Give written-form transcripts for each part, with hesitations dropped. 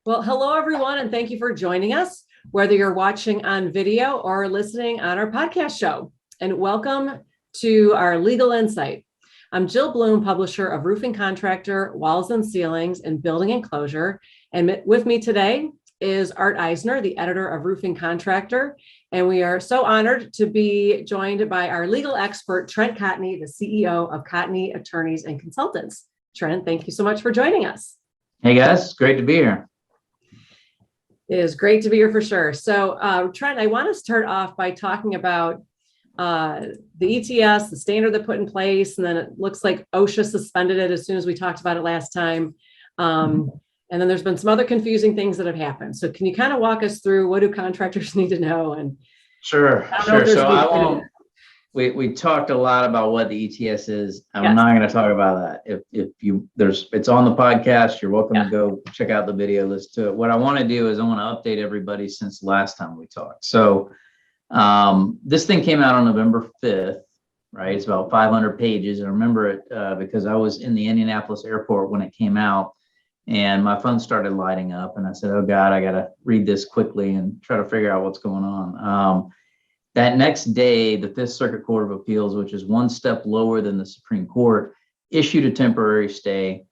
Well, hello, everyone, and thank you for joining us, whether you're watching on video or listening on our podcast show. And welcome to our Legal Insight. I'm Jill Bloom, publisher of Roofing Contractor, Walls and Ceilings, and Building Enclosure. And with me today is Art Eisner, the editor of Roofing Contractor. And we are so honored to be joined by our legal expert, Trent Cotney, the CEO of Cotney Attorneys and Consultants. Trent, thank you so much for joining us. Hey guys, great to be here. It is great to be here for sure. So Trent, I want to start off by talking about the ETS, the standard they put in place, and then it looks like OSHA suspended it as soon as we talked about it last time. And then there's been some other confusing things that have happened. So can you kind of walk us through what do contractors need to know? And Sure. So we talked a lot about what the ETS is. I'm not going to talk about that. It's on the podcast. You're welcome to go check out the video, listen to it. What I want to do is I want to update everybody since last time we talked. So this thing came out on November 5th, right? It's about 500 pages. I remember it because I was in the Indianapolis airport when it came out and my phone started lighting up and I said, oh God, I got to read this quickly and try to figure out what's going on. That next day, the Fifth Circuit Court of Appeals, which is one step lower than the Supreme Court, issued a temporary stay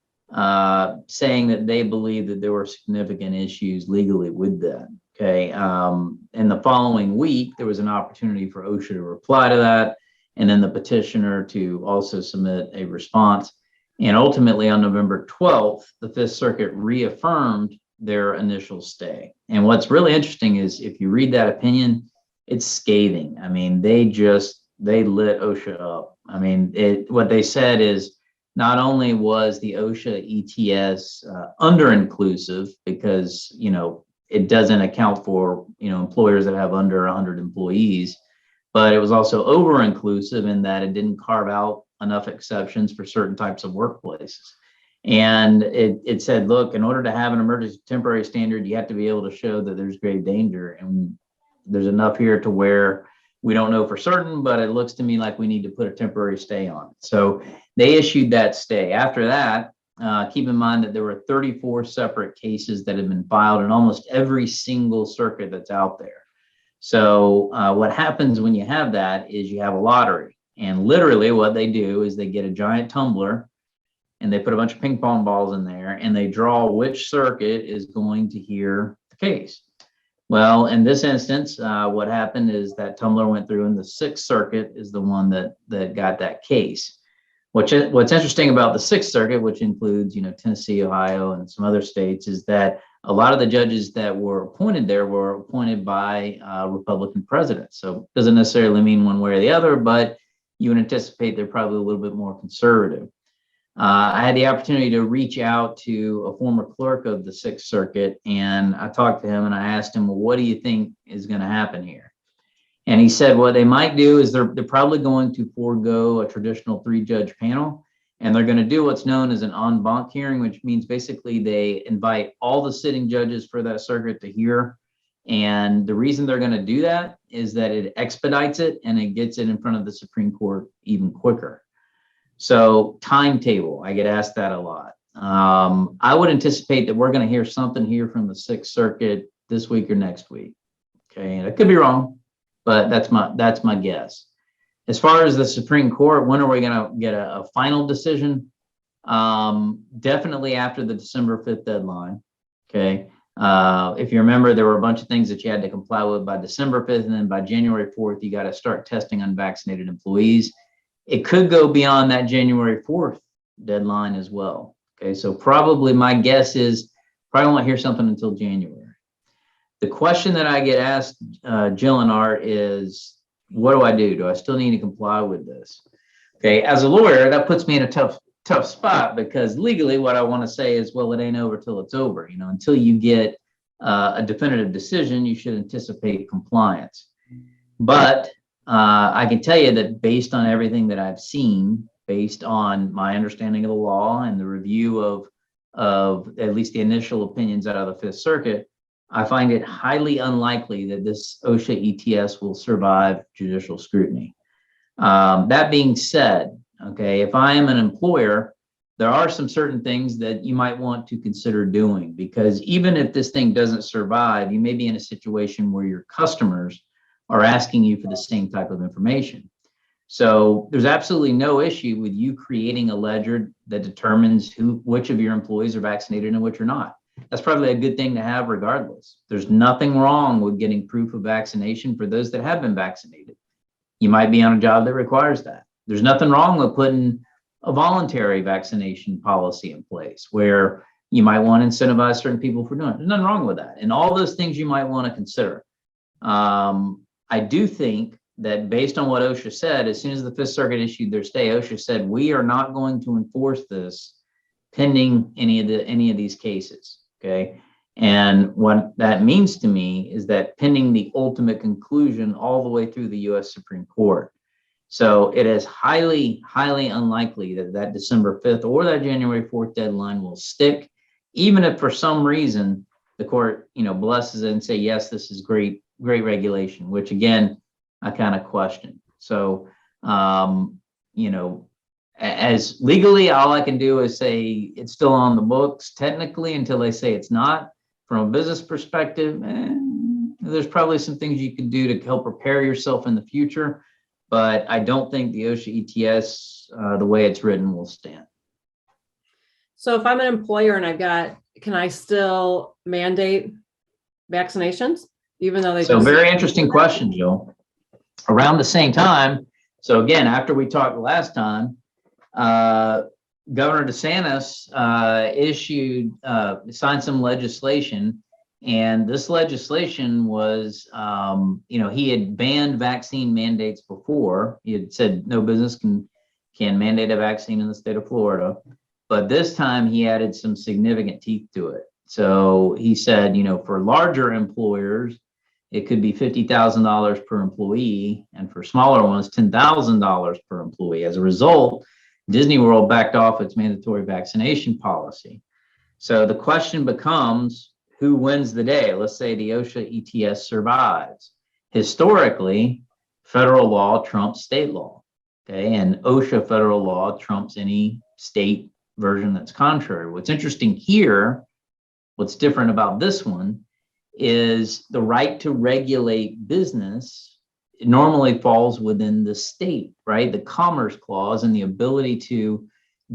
saying that they believe that there were significant issues legally with that. Okay. In the following week, there was an opportunity for OSHA to reply to that, and then the petitioner to also submit a response. And ultimately, on November 12th, the Fifth Circuit reaffirmed their initial stay. And what's really interesting is if you read that opinion, it's scathing. I mean, they lit OSHA up. I mean, what they said is not only was the OSHA ETS under-inclusive because, it doesn't account for, employers that have under 100 employees, but it was also over-inclusive in that it didn't carve out enough exceptions for certain types of workplaces. And it said, look, in order to have an emergency temporary standard, you have to be able to show that there's grave danger. And there's enough here to where we don't know for certain, but it looks to me like we need to put a temporary stay on it. So they issued that stay. After that, keep in mind that there were 34 separate cases that have been filed in almost every single circuit that's out there. So what happens when you have that is you have a lottery. And literally what they do is they get a giant tumbler and they put a bunch of ping pong balls in there and they draw which circuit is going to hear the case. Well, in this instance, what happened is that tumbler went through and the Sixth Circuit is the one that got that case. What's interesting about the Sixth Circuit, which includes, Tennessee, Ohio, and some other states, is that a lot of the judges that were appointed there were appointed by Republican presidents. So it doesn't necessarily mean one way or the other, but you would anticipate they're probably a little bit more conservative. I had the opportunity to reach out to a former clerk of the Sixth Circuit, and I talked to him and I asked him, well, what do you think is going to happen here? And he said what they might do is they're probably going to forego a traditional 3-judge panel, and they're going to do what's known as an en banc hearing, which means basically they invite all the sitting judges for that circuit to hear. And the reason they're going to do that is that it expedites it and it gets it in front of the Supreme Court even quicker. So timetable, I get asked that a lot. I would anticipate that we're going to hear something here from the Sixth Circuit this week or next week. Okay, and I could be wrong, but that's my guess. As far as the Supreme Court, when are we going to get a final decision? Definitely after the December 5th deadline. Okay, if you remember, there were a bunch of things that you had to comply with by December 5th, and then by January 4th, you got to start testing unvaccinated employees. It could go beyond that January 4th deadline as well. Okay, so probably my guess is probably won't hear something until January. The question that I get asked, Jill and Art, is what do I do? Do I still need to comply with this? Okay, as a lawyer, that puts me in a tough spot because legally what I want to say is, well, it ain't over till it's over. Until you get a definitive decision, you should anticipate compliance. But I can tell you that based on everything that I've seen, based on my understanding of the law and the review of at least the initial opinions out of the Fifth Circuit, I find it highly unlikely that this OSHA ETS will survive judicial scrutiny. That being said, okay, if I am an employer there are some certain things that you might want to consider doing, because even if this thing doesn't survive, you may be in a situation where your customers are asking you for the same type of information. So there's absolutely no issue with you creating a ledger that determines which of your employees are vaccinated and which are not. That's probably a good thing to have regardless. There's nothing wrong with getting proof of vaccination for those that have been vaccinated. You might be on a job that requires that. There's nothing wrong with putting a voluntary vaccination policy in place where you might want to incentivize certain people for doing it. There's nothing wrong with that. And all those things you might want to consider. I do think that based on what OSHA said, as soon as the Fifth Circuit issued their stay, OSHA said, we are not going to enforce this pending any of these cases. Okay. And what that means to me is that pending the ultimate conclusion all the way through the U.S. Supreme Court. So it is highly, highly unlikely that that December 5th or that January 4th deadline will stick, even if for some reason the court, blesses it and say, yes, this is great regulation, which again, I kind of question. So, as legally, all I can do is say it's still on the books technically until they say it's not. From a business perspective, there's probably some things you can do to help prepare yourself in the future, but I don't think the OSHA ETS, the way it's written, will stand. So if I'm an employer and can I still mandate vaccinations, even though So very interesting question, Jill. Around the same time, so again, after we talked last time, Governor DeSantis signed some legislation, and this legislation was, he had banned vaccine mandates before. He had said no business can mandate a vaccine in the state of Florida, but this time he added some significant teeth to it. So he said, for larger employers, it could be $50,000 per employee, and for smaller ones, $10,000 per employee. As a result, Disney World backed off its mandatory vaccination policy. So the question becomes, who wins the day? Let's say the OSHA ETS survives. Historically, federal law trumps state law, okay? And OSHA federal law trumps any state version that's contrary. What's interesting here, what's different about this one, is the right to regulate business. It normally falls within the state, right? The Commerce Clause and the ability to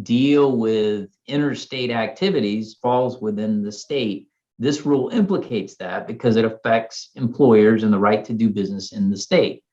deal with interstate activities falls within the state. This rule implicates that because it affects employers and the right to do business in the state.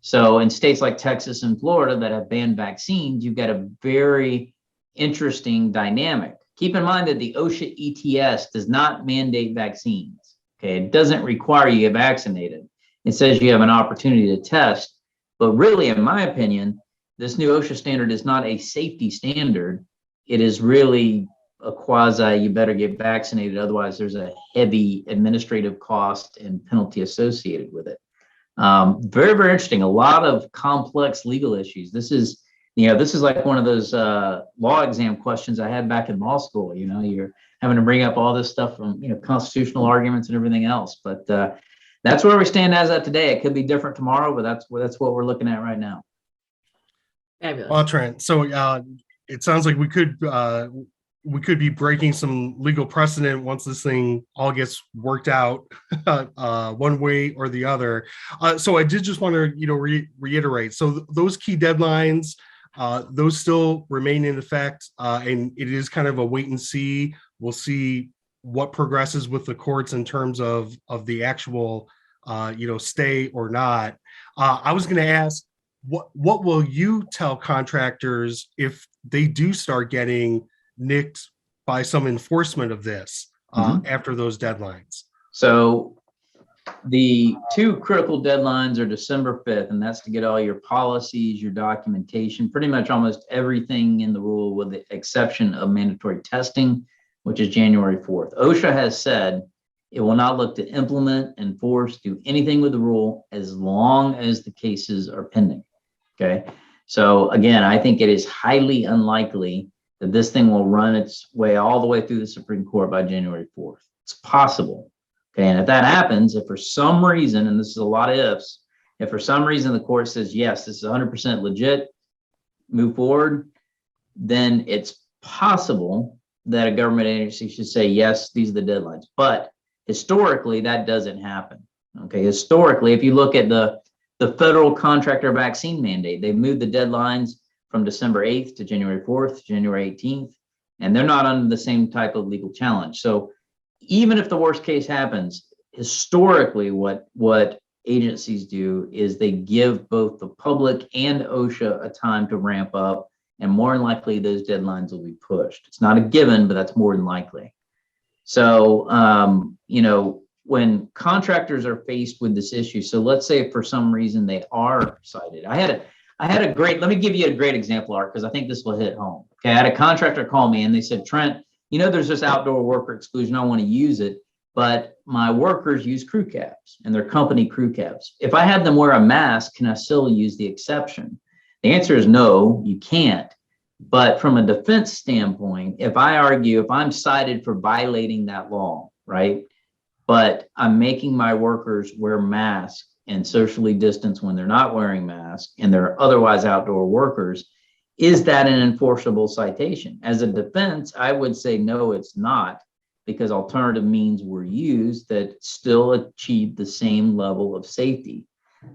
So in states like Texas and Florida that have banned vaccines, you've got a very interesting dynamic. Keep in mind that the OSHA ETS does not mandate vaccines. Okay, it doesn't require you get vaccinated. It says you have an opportunity to test, but really, in my opinion, this new OSHA standard is not a safety standard. It is really a quasi, you better get vaccinated, otherwise there's a heavy administrative cost and penalty associated with it. Very, very interesting. A lot of complex legal issues. This is like one of those law exam questions I had back in law school. You're having to bring up all this stuff from, constitutional arguments and everything else. But that's where we stand as of today. It could be different tomorrow, but that's what we're looking at right now. Fabulous. Well, Trent, so it sounds like we could be breaking some legal precedent once this thing all gets worked out one way or the other. So I did just want to, reiterate. So those key deadlines, those still remain in effect, and it is kind of a wait and see. We'll see what progresses with the courts in terms of the actual, stay or not. I was going to ask, what will you tell contractors if they do start getting nicked by some enforcement of this after those deadlines? So the two critical deadlines are December 5th, and that's to get all your policies, your documentation, pretty much almost everything in the rule with the exception of mandatory testing, which is January 4th. OSHA has said it will not look to implement, enforce, do anything with the rule as long as the cases are pending. Okay. So again, I think it is highly unlikely that this thing will run its way all the way through the Supreme Court by January 4th. It's possible. Okay. And if that happens, if for some reason, and this is a lot of ifs, if for some reason the court says, yes, this is 100% legit, move forward, then it's possible that a government agency should say, yes, these are the deadlines. But historically, that doesn't happen. Okay, historically, if you look at the federal contractor vaccine mandate, they've moved the deadlines from December 8th to January 4th, January 18th, and they're not under the same type of legal challenge. So even if the worst case happens, historically, what agencies do is they give both the public and OSHA a time to ramp up, and more than likely those deadlines will be pushed. It's not a given, but that's more than likely. So, when contractors are faced with this issue, so let's say for some reason they are cited. I had a great, let me give you a great example, Art, because I think this will hit home. Okay, I had a contractor call me and they said, Trent, there's this outdoor worker exclusion. I want to use it, but my workers use crew cabs and they're company crew cabs. If I had them wear a mask, can I still use the exception? The answer is no, you can't. But from a defense standpoint, if I'm cited for violating that law, right, but I'm making my workers wear masks and socially distance when they're not wearing masks and they're otherwise outdoor workers, is that an enforceable citation? As a defense, I would say no, it's not, because alternative means were used that still achieve the same level of safety.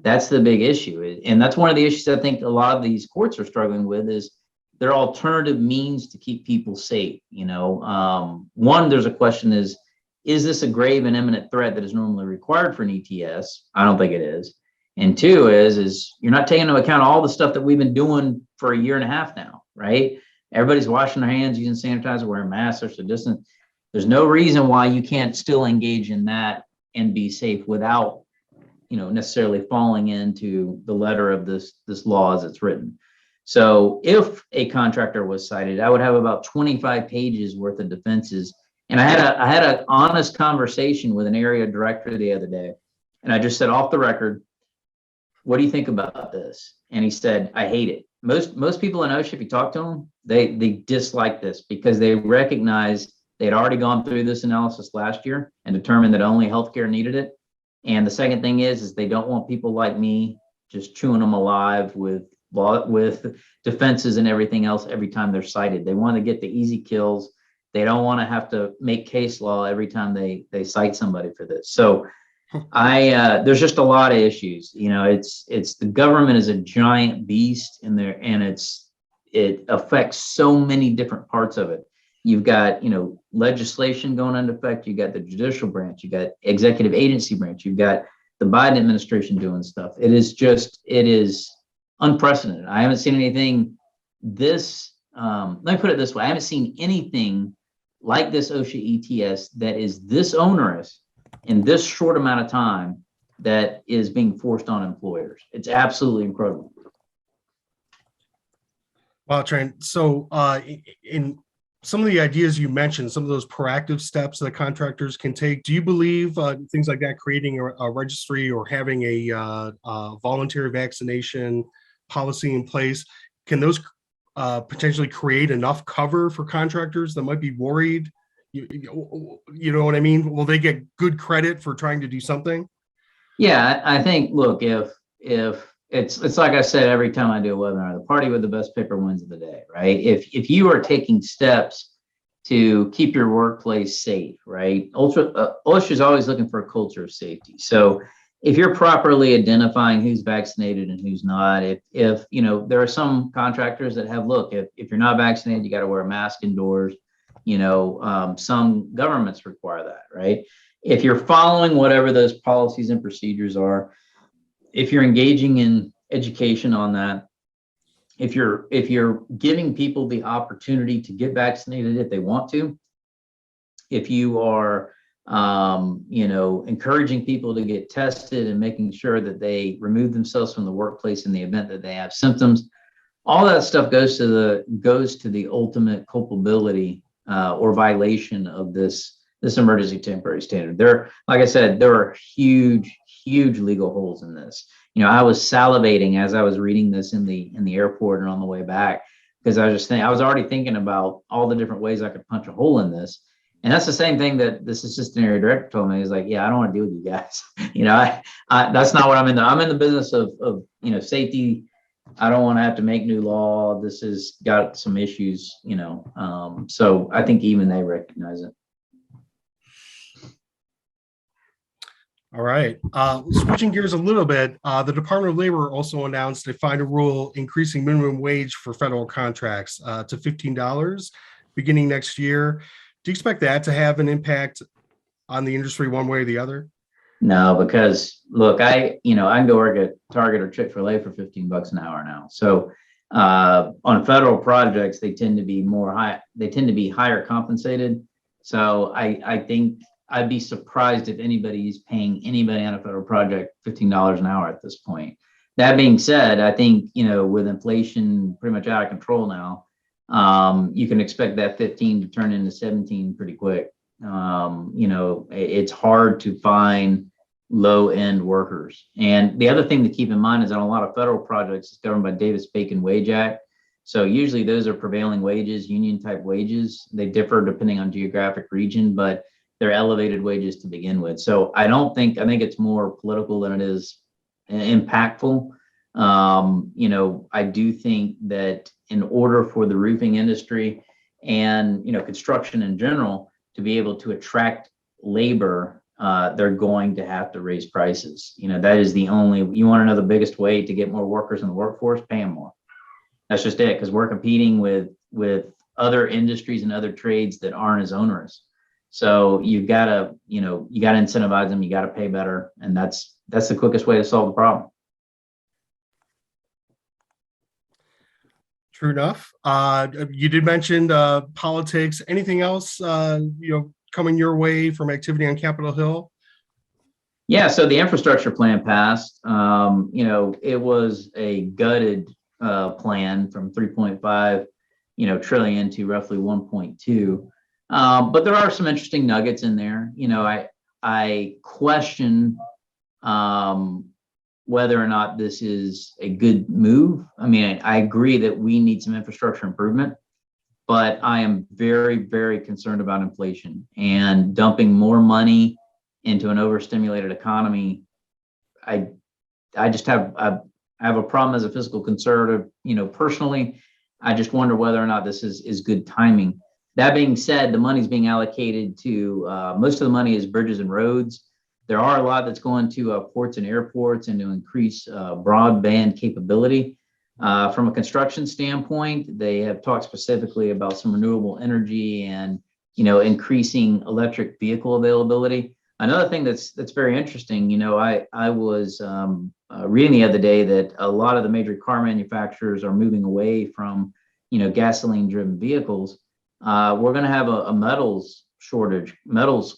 That's the big issue. And that's one of the issues I think a lot of these courts are struggling with, is there are alternative means to keep people safe. One, there's a question is this a grave and imminent threat that is normally required for an ETS? I don't think it is. And two is you're not taking into account all the stuff that we've been doing for a year and a half now, right? Everybody's washing their hands, using sanitizer, wearing masks, social distance. There's no reason why you can't still engage in that and be safe without, necessarily falling into the letter of this law as it's written. So if a contractor was cited, I would have about 25 pages worth of defenses. And I had an honest conversation with an area director the other day, and I just said, off the record, what do you think about this? And he said, I hate it. Most people in OSHA, if you talk to them, they dislike this because they recognize they'd already gone through this analysis last year and determined that only healthcare needed it. And the second thing is they don't want people like me just chewing them alive with defenses and everything else every time they're cited. They want to get the easy kills. They don't want to have to make case law every time they cite somebody for this. So there's just a lot of issues. It's the government is a giant beast in there, and it affects so many different parts of it. You've got, legislation going into effect. You've got the judicial branch. You've got executive agency branch. You've got the Biden administration doing stuff. It is unprecedented. I haven't seen anything this, let me put it this way. I haven't seen anything like this OSHA ETS that is this onerous in this short amount of time that is being forced on employers. It's absolutely incredible. Wow, Trent. So in some of the ideas you mentioned, some of those proactive steps that contractors can take, do you believe things like that, creating a registry or having a voluntary vaccination policy in place, can those potentially create enough cover for contractors that might be worried? You know what I mean? Will they get good credit for trying to do something? Yeah, I think, look, if it's like I said, every time I do a webinar, the party with the best paper wins the day, right? If you are taking steps to keep your workplace safe, right? OSHA is always looking for a culture of safety. So if you're properly identifying who's vaccinated and who's not, if there are some contractors that have, look, if you're not vaccinated, you got to wear a mask indoors. Some governments require that, right? If you're following whatever those policies and procedures are, if you're engaging in education on that, if you're giving people the opportunity to get vaccinated if they want to, if you are encouraging people to get tested and making sure that they remove themselves from the workplace in the event that they have symptoms, all that stuff goes to the ultimate culpability or violation of this emergency temporary standard. Like I said, there are huge legal holes in this. I was salivating as I was reading this in the airport and on the way back, because I was already thinking about all the different ways I could punch a hole in this. And that's the same thing that this assistant area director told me. He's like, yeah, I don't want to deal with you guys. That's not what I'm in. I'm in the business of safety, I don't want to have to make new law. This has got some issues, so I think even they recognize it. All right. Switching gears a little bit, the Department of Labor also announced a final rule increasing minimum wage for federal contracts to $15 beginning next year. Do you expect that to have an impact on the industry one way or the other? No, because look, I can go work at Target or Chick-fil-A for $15 an hour now. So on federal projects, they tend to be higher compensated. So I think I'd be surprised if anybody's paying anybody on a federal project $15 an hour at this point. That being said, I think, with inflation pretty much out of control now, you can expect that 15 to turn into 17 pretty quick. It's hard to find low end workers. And the other thing to keep in mind is on a lot of federal projects, it's governed by Davis-Bacon Wage Act. So usually those are prevailing wages, union type wages. They differ depending on geographic region, but they're elevated wages to begin with. So I think it's more political than it is impactful. I do think that in order for the roofing industry and, construction in general to be able to attract labor, they're going to have to raise prices. That is you want to know the biggest way to get more workers in the workforce, pay them more. That's just it, because we're competing with other industries and other trades that aren't as onerous. So you gotta incentivize them, you gotta pay better. And that's the quickest way to solve the problem. True enough. You did mention politics. Anything else, coming your way from activity on Capitol Hill? Yeah, so the infrastructure plan passed. It was a gutted plan from 3.5, trillion to roughly 1.2. But there are some interesting nuggets in there. I question whether or not this is a good move. I mean, I agree that we need some infrastructure improvement, but I am very, very concerned about inflation and dumping more money into an overstimulated economy. I just have a problem as a fiscal conservative. Personally, I just wonder whether or not this is good timing. That being said, the money's being allocated to most of the money is bridges and roads. There are a lot that's going to ports and airports and to increase broadband capability. From a construction standpoint, they have talked specifically about some renewable energy and increasing electric vehicle availability. Another thing that's very interesting, I was reading the other day that a lot of the major car manufacturers are moving away from gasoline-driven vehicles. We're going to have a metals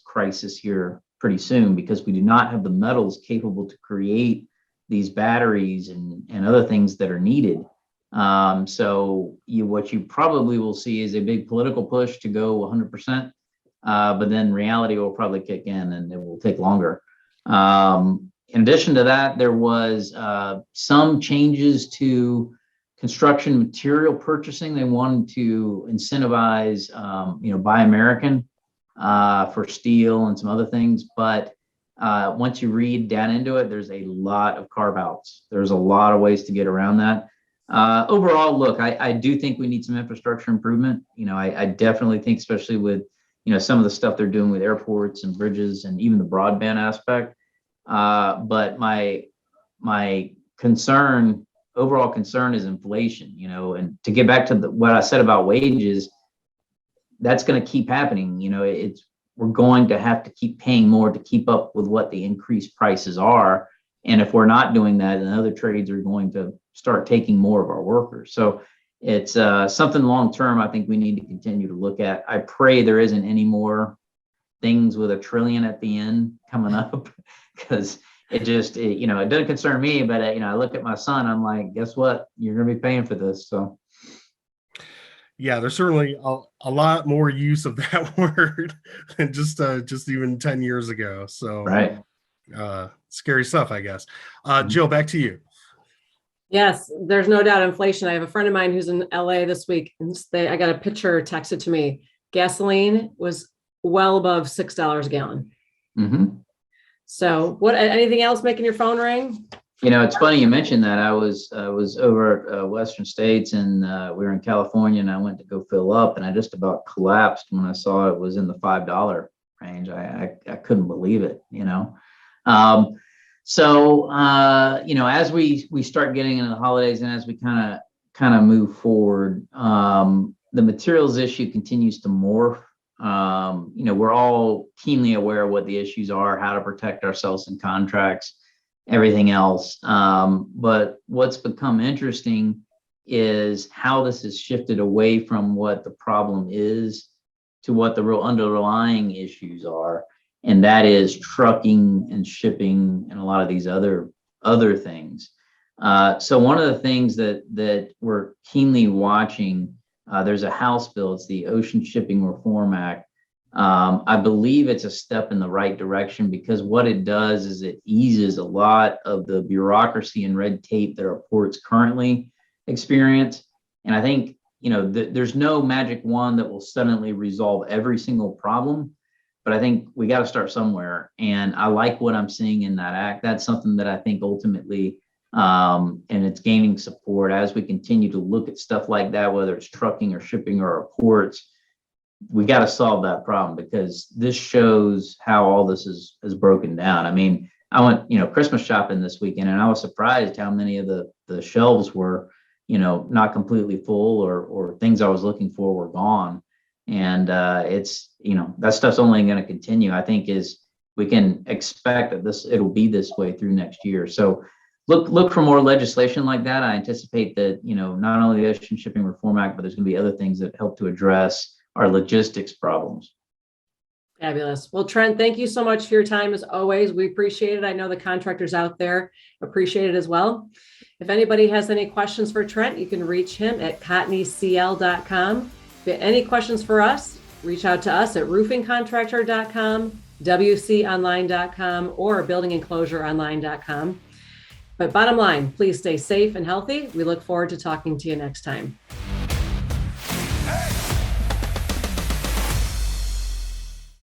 crisis here pretty soon because we do not have the metals capable to create these batteries and other things that are needed. So what you probably will see is a big political push to go 100%, but then reality will probably kick in and it will take longer. In addition to that, there was some changes to construction material purchasing. They wanted to incentivize, Buy American for steel and some other things. But once you read down into it, there's a lot of carve outs. There's a lot of ways to get around that. Overall, look, I do think we need some infrastructure improvement. I definitely think, especially with, some of the stuff they're doing with airports and bridges and even the broadband aspect. But my overall concern is inflation, and to get back to what I said about wages, that's going to keep happening. We're going to have to keep paying more to keep up with what the increased prices are. And if we're not doing that, then other trades are going to start taking more of our workers. So it's something long-term I think we need to continue to look at. I pray there isn't any more things with $1 trillion at the end coming up because it doesn't concern me, but I look at my son, I'm like, guess what? You're going to be paying for this. So. Yeah, there's certainly a lot more use of that word than just even 10 years ago. So, right. Scary stuff, I guess. Jill, back to you. Yes, there's no doubt inflation. I have a friend of mine who's in LA this week, and I got a picture texted to me. Gasoline was well above $6 a gallon. Mm-hmm. So, anything else making your phone ring? It's funny you mentioned that. I was over at Western States, and we were in California, and I went to go fill up, and I just about collapsed when I saw it was in the $5 range. I couldn't believe it. As we start getting into the holidays, and as we kind of move forward, the materials issue continues to morph. We're all keenly aware of what the issues are, how to protect ourselves in contracts, everything else. But what's become interesting is how this has shifted away from what the problem is to what the real underlying issues are. And that is trucking and shipping and a lot of these other things. So one of the things that we're keenly watching, there's a House bill, it's the Ocean Shipping Reform Act. I believe it's a step in the right direction, because what it does is it eases a lot of the bureaucracy and red tape that our ports currently experience. And I think, there's no magic wand that will suddenly resolve every single problem, but I think we got to start somewhere. And I like what I'm seeing in that act. That's something that I think ultimately, and it's gaining support as we continue to look at stuff like that, whether it's trucking or shipping or our ports. We got to solve that problem, because this shows how all this is broken down. I mean, I went, Christmas shopping this weekend, and I was surprised how many of the shelves were, not completely full, or things I was looking for were gone. And it's, that stuff's only going to continue. I think we can expect that it'll be this way through next year. So look for more legislation like that. I anticipate that, not only the Ocean Shipping Reform Act, but there's going to be other things that help to address our logistics problems. Fabulous. Well, Trent, thank you so much for your time as always. We appreciate it. I know the contractors out there appreciate it as well. If anybody has any questions for Trent, you can reach him at cotneycl.com. If you have any questions for us, reach out to us at roofingcontractor.com, wconline.com, or buildingenclosureonline.com. But bottom line, please stay safe and healthy. We look forward to talking to you next time.